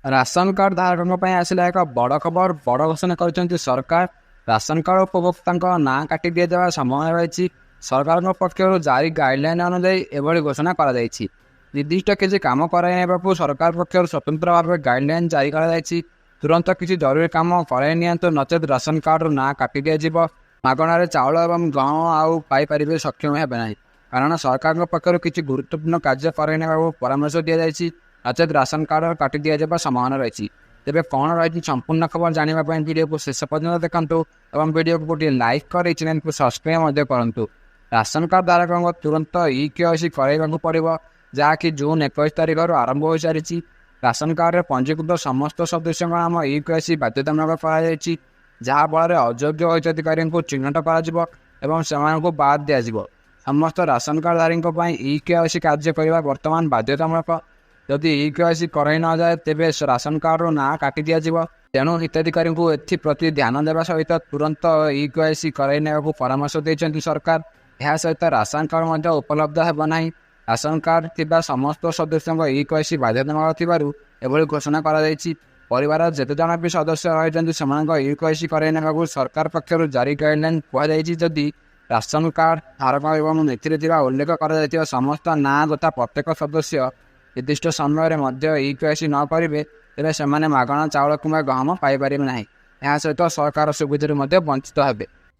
Ration card ଧାରକଙ୍କ ପାଇଁ ଆସିଲା ଏକ ବଡ଼ ଖବର। ବଡ଼ ଘୋଷଣା କରିଛନ୍ତି ସରକାର। ରାସନ କାର୍ଡ ଉପଭୋକ୍ତାଙ୍କ ନାଁ କାଟି ଦିଆଯିବା ସମୟ ରହିଛି। ସରକାରଙ୍କ ପକ୍ଷରୁ ଜାରି ଗାଇଡଲାଇନ୍ ଅନୁଯାୟୀ ଏଭଳି ଘୋଷଣା କରାଯାଇଛି। ନିର୍ଦ୍ଦିଷ୍ଟ କିଛି କାମ କରାଇ ନେବାକୁ ସରକାର ପକ୍ଷରୁ ସ୍ୱତନ୍ତ୍ର ଭାବେ ଗାଇଡଲାଇନ୍ ଜାରି କରାଯାଇଛି। ତୁରନ୍ତ କିଛି ଜରୁରୀ କାମ କରାଇ ନିଅନ୍ତୁ, ନଚେତ୍ ରାସନ କାର୍ଡରୁ ନାଁ କାଟି ଦିଆଯିବ। ମାଗଣାରେ ଚାଉଳ ଏବଂ ଗହମ ଆଉ ପାଇପାରିବେ ସକ୍ଷମ ହେବେ ନାହିଁ, କାରଣ ସରକାରଙ୍କ ପକ୍ଷରୁ କିଛି ଗୁରୁତ୍ୱପୂର୍ଣ୍ଣ କାର୍ଯ୍ୟ କରାଇ ନେବାକୁ ପରାମର୍ଶ ଦିଆଯାଇଛି। ନଚେତ୍ ରାସନ କାର୍ଡ କାଟି ଦିଆଯିବା ସମ୍ଭାବନା ରହିଛି। ତେବେ କ'ଣ ରହିଛି ସମ୍ପୂର୍ଣ୍ଣ ଖବର ଜାଣିବା ପାଇଁ ଭିଡ଼ିଓକୁ ଶେଷ ପର୍ଯ୍ୟନ୍ତ ଦେଖନ୍ତୁ ଏବଂ ଭିଡ଼ିଓକୁ ଗୋଟିଏ ଲାଇକ୍ କରି ଚ୍ୟାନେଲକୁ ସବସ୍କ୍ରାଇବ୍ ମଧ୍ୟ କରନ୍ତୁ। ରାସନ କାର୍ଡ ଧାରକଙ୍କ ତୁରନ୍ତ ଇ-KYC କରାଇବାକୁ ପଡ଼ିବ, ଯାହାକି ଜୁନ୍ 21 ତାରିଖରୁ ଆରମ୍ଭ ହୋଇସାରିଛି। ରାସନ କାର୍ଡରେ ପଞ୍ଜୀକୃତ ସମସ୍ତ ସଦସ୍ୟଙ୍କ ନାମ ଇ-KYC ବାଧ୍ୟତାମୂଳକ କରାଯାଇଛି, ଯାହାଫଳରେ ଅଯୋଗ୍ୟ ହିତାଧିକାରୀଙ୍କୁ ଚିହ୍ନଟ କରାଯିବ ଏବଂ ସେମାନଙ୍କୁ ବାଦ୍ ଦିଆଯିବ। ସମସ୍ତ ରାସନ କାର୍ଡଧାରୀଙ୍କ ପାଇଁ ଇ-KYC କାର୍ଯ୍ୟ କରିବା ବର୍ତ୍ତମାନ ବାଧ୍ୟତାମୂଳକ। ଯଦି ଇ-KYC କରାଇ ନଯାଏ ତେବେ ରାସନ କାର୍ଡରୁ ନାଁ କାଟି ଦିଆଯିବ। ତେଣୁ ହିତାଧିକାରୀଙ୍କୁ ଏଥିପ୍ରତି ଧ୍ୟାନ ଦେବା ସହିତ ତୁରନ୍ତ ଇ-KYC କରାଇ ନେବାକୁ ପରାମର୍ଶ ଦେଇଛନ୍ତି ସରକାର। ଏହା ସହିତ ରାସନ କାର୍ଡ ମଧ୍ୟ ଉପଲବ୍ଧ ହେବ ନାହିଁ। ରାସନ କାର୍ଡ ଥିବା ସମସ୍ତ ସଦସ୍ୟଙ୍କ ଇ-KYC ବାଧ୍ୟତାମୂଳକ ଥିବାରୁ ଏଭଳି ଘୋଷଣା କରାଯାଇଛି। ପରିବାରର ଯେତେଜଣ ବି ସଦସ୍ୟ ରହିଛନ୍ତି ସେମାନଙ୍କ ଇ-KYC କରାଇ ନେବାକୁ ସରକାର ପକ୍ଷରୁ ଜାରି ଗାଇଡଲାଇନ୍ କୁହାଯାଇଛି। ଯଦି ରାସନ କାର୍ଡ ଧାରକ ଏବଂ ଏଥିରେ ଥିବା ଉଲ୍ଲେଖ କରାଯାଇଥିବା ସମସ୍ତ ନାଁ ତଥା ପ୍ରତ୍ୟେକ ସଦସ୍ୟ ନିର୍ଦ୍ଦିଷ୍ଟ ସମୟରେ ମଧ୍ୟ ଇ-KYC ନ କରିବେ, ତେବେ ସେମାନେ ମାଗଣା ଚାଉଳ କିମ୍ବା ଗହମ ପାଇପାରିବେ ନାହିଁ। ଏହା ସହିତ ସରକାର ସୁବିଧାରୁ ମଧ୍ୟ ବଞ୍ଚିତ ହେବେ।